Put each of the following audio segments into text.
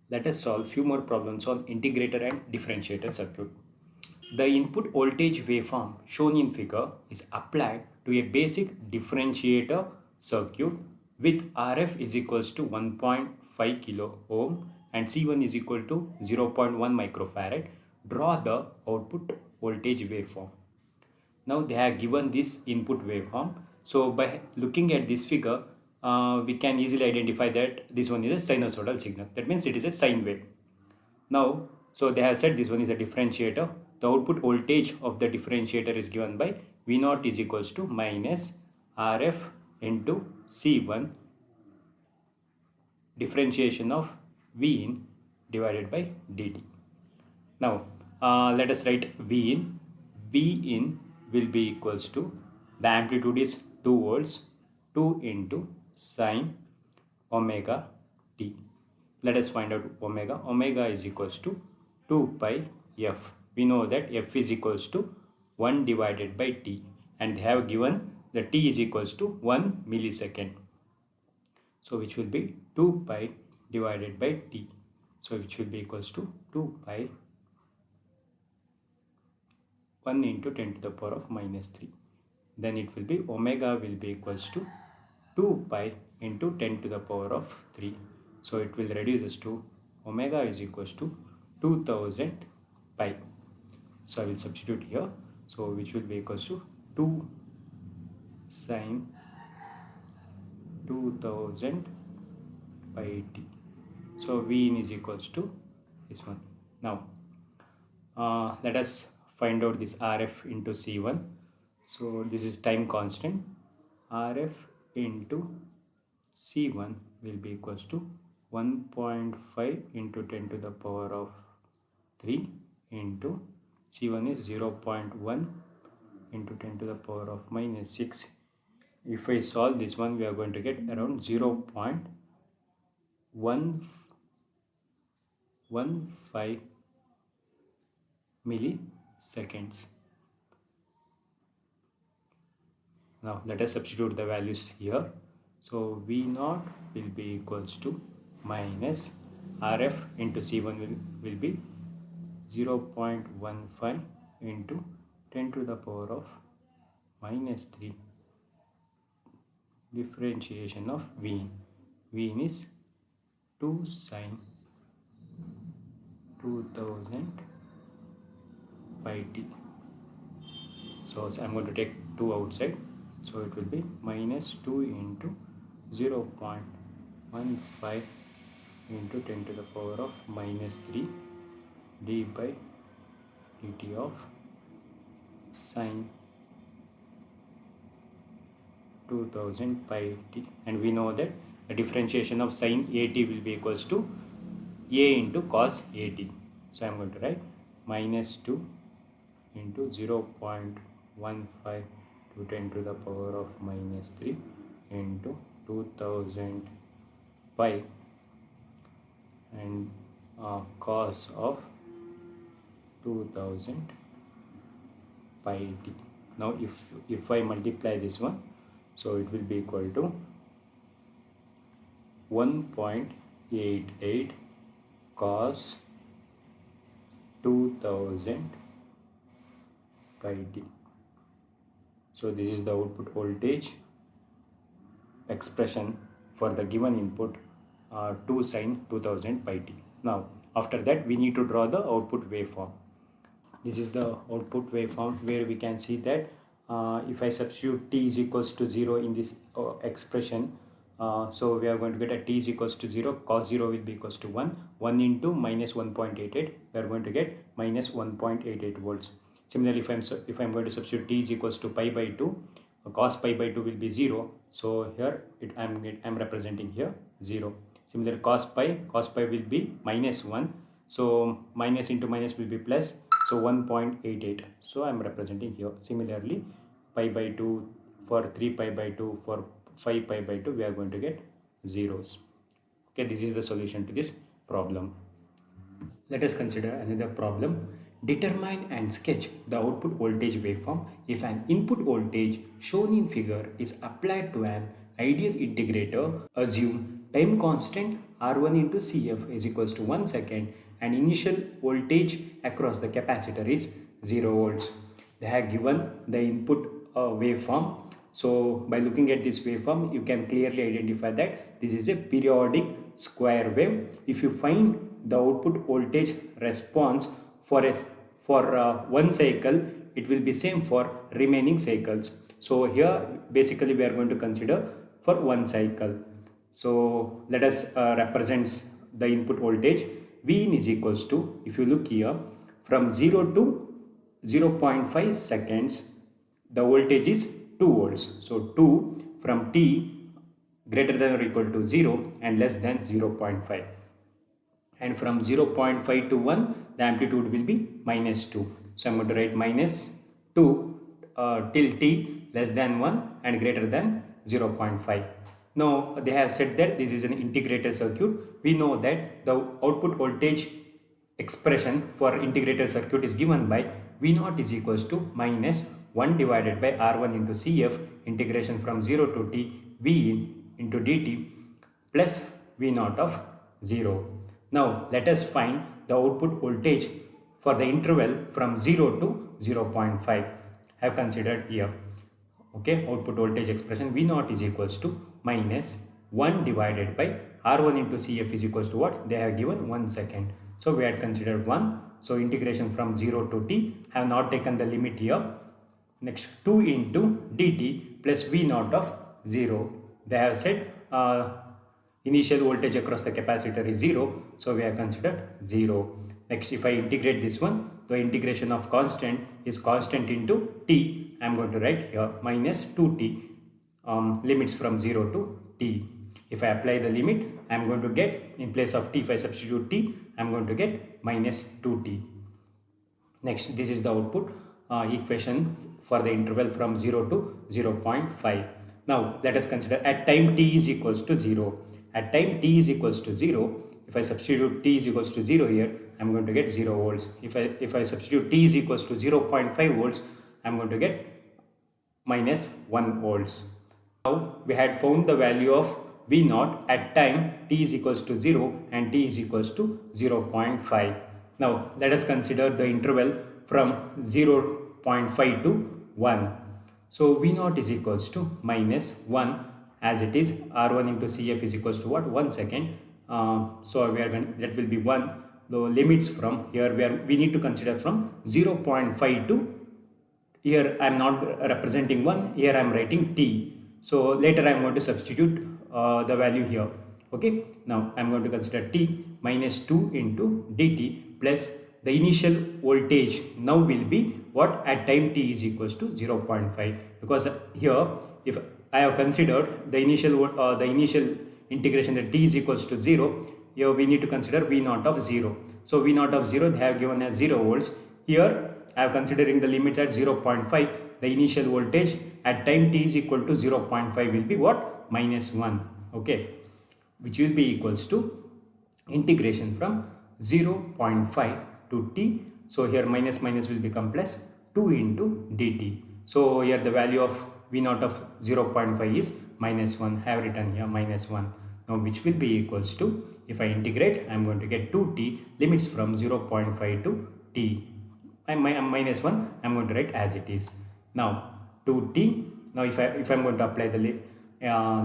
Let us solve few more problems on integrator and differentiator circuit. The input voltage waveform shown in figure is applied to a basic differentiator circuit with RF is equals to 1.5 kilo ohm and C1 is equal to 0.1 microfarad. Draw the output voltage waveform. Now they have given this input waveform. So by looking at this figure, we can easily identify that this one is a sinusoidal signal. That means it is a sine wave. Now, so they have said this one is a differentiator. The output voltage of the differentiator is given by V naught is equals to minus RF into C1 differentiation of V in divided by dt. Now, let us write V in. V in will be equals to, the amplitude is 2 volts, 2 into sine omega t. Let us find out omega. Omega is equals to 2 pi f. We know that f is equals to 1 divided by t, and they have given the t is equals to 1 millisecond. So which will be 2 pi divided by t. So which will be equals to 2 pi 1 into 10 to the power of minus 3. Then it will be omega will be equals to 2 pi into 10 to the power of 3. So it will reduce us to omega is equals to 2000 pi. So I will substitute here. So which will be equals to 2 sine 2000 pi t. So V in is equals to this one. Now let us find out this RF into C1. So this is time constant. RF into C1 will be equals to 1.5 into 10 to the power of 3 into C1 is 0.1 into 10 to the power of minus 6. If I solve this one, we are going to get around 0.115 milliseconds. Now let us substitute the values here. So V naught will be equals to minus RF into C1 will be 0.15 into 10 to the power of minus 3 differentiation of V in. V in is 2 sine 2000 pi t. So I'm going to take 2 outside. So it will be minus 2 into 0.15 into 10 to the power of minus 3 d by dt of sine 2000 pi t. And we know that the differentiation of sine at will be equals to a into cos at. So I'm going to write minus 2 into 0.15 to 10 to the power of minus 3 into 2000 pi and cos of 2000 pi t. Now if I multiply this one, so it will be equal to 1.88 cos 2000 pi t. So this is the output voltage expression for the given input 2 sine 2000 pi t. Now after that we need to draw the output waveform. This is the output waveform where we can see that if I substitute t is equals to 0 in this expression, so we are going to get a t is equals to 0, cos 0 will be equals to 1 into minus 1.88, we are going to get minus 1.88 volts. Similarly, if I'm going to substitute t is equals to pi by 2, cos pi by 2 will be 0. So here I'm representing here 0. Similarly, cos pi will be minus 1. So minus into minus will be plus. So 1.88. So I'm representing here. Similarly, pi by 2 for 3 pi by 2 for 5 pi by 2 we are going to get zeros. Okay, this is the solution to this problem. Let us consider another problem. Determine and sketch the output voltage waveform if an input voltage shown in figure is applied to an ideal integrator. Assume time constant R1 into Cf is equals to 1 second, and initial voltage across the capacitor is 0 volts. They have given the input waveform. So by looking at this waveform, you can clearly identify that this is a periodic square wave. If you find the output voltage response for one cycle, it will be same for remaining cycles. So here basically we are going to consider for one cycle. So let us represent the input voltage. Vin is equals to, if you look here, from 0 to 0.5 seconds, the voltage is 2 volts. So 2 from t greater than or equal to 0 and less than 0.5. And from 0.5 to 1, the amplitude will be minus 2. So I'm going to write minus 2 till t less than 1 and greater than 0.5. Now they have said that this is an integrated circuit. We know that the output voltage expression for integrated circuit is given by V0 is equals to minus 1 divided by R1 into Cf integration from 0 to t V into dt plus V0 of 0. Now let us find the output voltage for the interval from 0 to 0.5. I have considered here. Okay, output voltage expression V0 is equals to minus 1 divided by R1 into Cf is equals to what? They have given 1 second. So we had considered 1. So integration from 0 to t, have not taken the limit here. Next 2 into dt plus V0 of 0. They have said initial voltage across the capacitor is 0. So we have considered 0. Next, if I integrate this one, the integration of constant is constant into t. I am going to write here minus 2t, limits from 0 to t. If I apply the limit, I am going to get, in place of t, if I substitute t, I am going to get minus 2t. Next, this is the output equation for the interval from 0 to 0.5. Now, let us consider at time t is equals to 0. At time t is equals to 0, if I substitute t is equals to 0 here, I am going to get 0 volts. If I substitute t is equals to 0.5 volts, I am going to get minus 1 volts. Now, we had found the value of V0 at time t is equals to 0 and t is equals to 0.5. Now, let us consider the interval from 0.5 to 1. So, V0 is equals to minus 1 as it is. R1 into Cf is equals to what? 1 second. So, we are going, that will be 1. The limits from here we need to consider from 0.5 to, here I am not representing 1, here I am writing t. So later I am going to substitute the value here. Okay, now I am going to consider t minus 2 into dt plus the initial voltage now will be what? At time t is equals to 0.5, because here if I have considered the initial integration that t is equals to 0, here we need to consider V0 of 0. So V0 of 0 they have given as 0 volts. Here I am considering the limit at 0.5. The initial voltage at time t is equal to 0.5 will be what? Minus 1. Okay, which will be equals to integration from 0.5 to t. So here minus minus will become plus 2 into dt. So here the value of V0 of 0.5 is minus 1. I have written here minus 1. Now which will be equals to, if I integrate, I am going to get 2t, limits from 0.5 to t. Minus 1 I am going to write as it is. Now 2t, now if I am going to apply the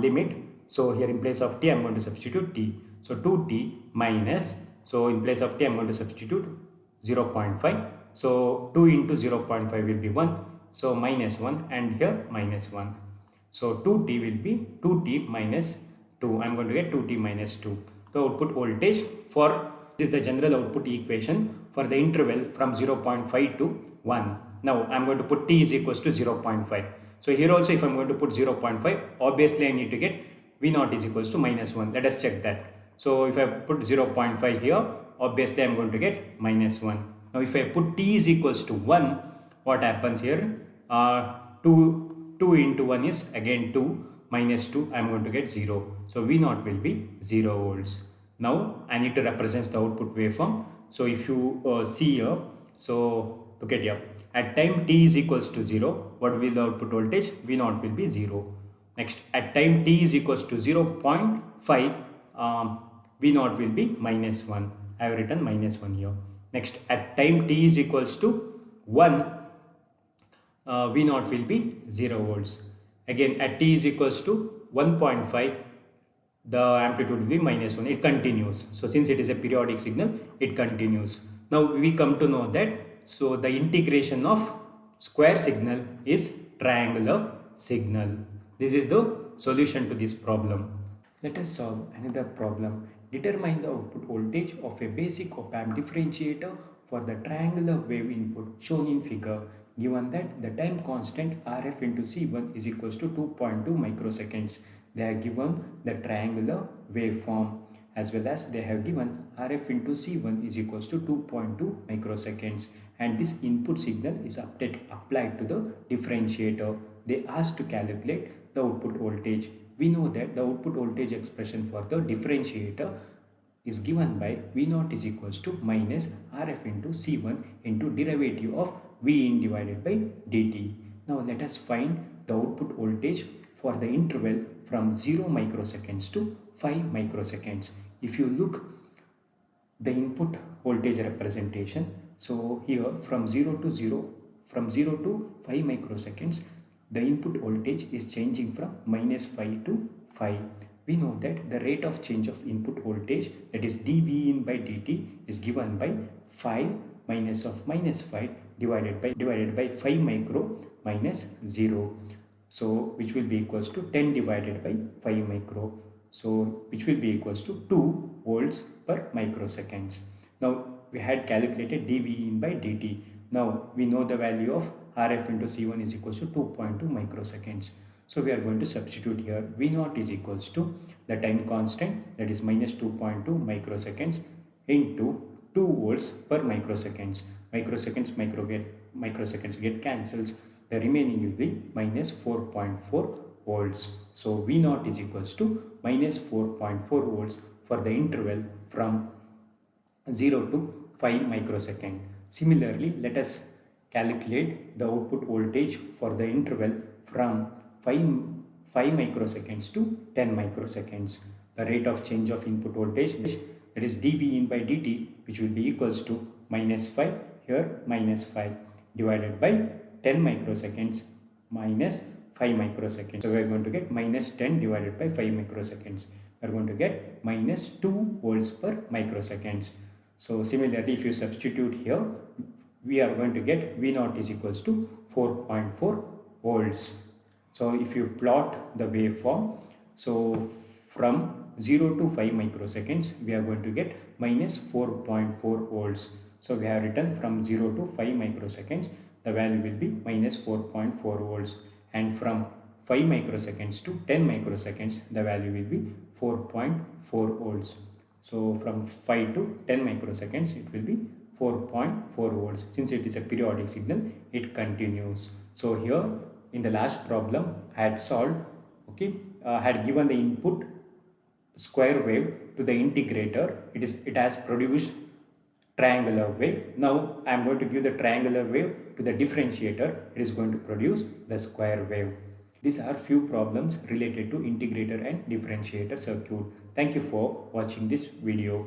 limit, so here in place of t I am going to substitute t. So 2t minus, so in place of t I am going to substitute 0.5. So 2 into 0.5 will be 1. So minus 1 and here minus 1. So 2t will be 2t minus 2. I am going to get 2t minus 2. The output voltage for this is the general output equation for the interval from 0.5 to 1. Now I am going to put t is equals to 0.5. So here also if I am going to put 0.5, obviously I need to get V0 is equals to minus 1. Let us check that. So if I put 0.5 here, obviously I am going to get minus 1. Now if I put t is equals to 1, what happens here? 2 into 1 is again 2, minus 2, I am going to get 0. So V0 will be 0 volts. Now I need to represent the output waveform. So if you see here, so look at here, at time t is equals to 0, what will be the output voltage? V0 will be 0. Next, at time t is equals to 0.5, V naught will be -1. I have written -1 here. Next, at time t is equals to 1, V naught will be 0 volts. Again, at t is equals to 1.5, the amplitude will be -1. It continues. So since it is a periodic signal, it continues. Now we come to know that, so the integration of square signal is triangular signal. This is the solution to this problem. Let us solve another problem. Determine the output voltage of a basic op-amp differentiator for the triangular wave input shown in figure, given that the time constant Rf into C1 is equals to 2.2 microseconds. They are given the triangular waveform, as well as they have given Rf into C1 is equals to 2.2 microseconds, and this input signal is applied to the differentiator. They asked to calculate the output voltage. We know that the output voltage expression for the differentiator is given by V naught is equals to minus Rf into C1 into derivative of V in divided by dt. Now let us find the output voltage for the interval from 0 microseconds to 5 microseconds. If you look the input voltage representation, so here from 0 to 5 microseconds, the input voltage is changing from -5 to 5. We know that the rate of change of input voltage, that is dV in by dt, is given by 5 minus of -5 divided by 5 micro minus 0. So which will be equals to 10 divided by 5 micro. So which will be equals to 2 volts per microseconds. Now we had calculated dV in by dt. Now we know the value of Rf into C1 is equals to 2.2 microseconds. So we are going to substitute here. V naught is equals to the time constant, that is minus 2.2 microseconds into 2 volts per microseconds. Microseconds get cancels. The remaining will be minus 4.4 volts. So V naught is equals to minus 4.4 volts for the interval from 0 to 5 microsecond. Similarly, let us calculate the output voltage for the interval from 5 microseconds to 10 microseconds. The rate of change of input voltage, that is dV in by dt, which will be equals to -5, here -5, divided by 10 microseconds minus 5 microseconds. So we are going to get -10 divided by 5 microseconds. We are going to get minus 2 volts per microseconds. So similarly, if you substitute here, we are going to get V naught is equals to 4.4 volts. So if you plot the waveform, so from 0 to 5 microseconds, we are going to get minus 4.4 volts. So we have written from 0 to 5 microseconds, the value will be minus 4.4 volts. And from 5 microseconds to 10 microseconds, the value will be 4.4 volts. So from 5 to 10 microseconds, it will be 4.4 volts. Since it is a periodic signal, it continues. So here in the last problem I had solved, had given the input square wave to the integrator. It has produced triangular wave. Now I am going to give the triangular wave to the differentiator. It is going to produce the square wave. These are few problems related to integrator and differentiator circuit. Thank you for watching this video.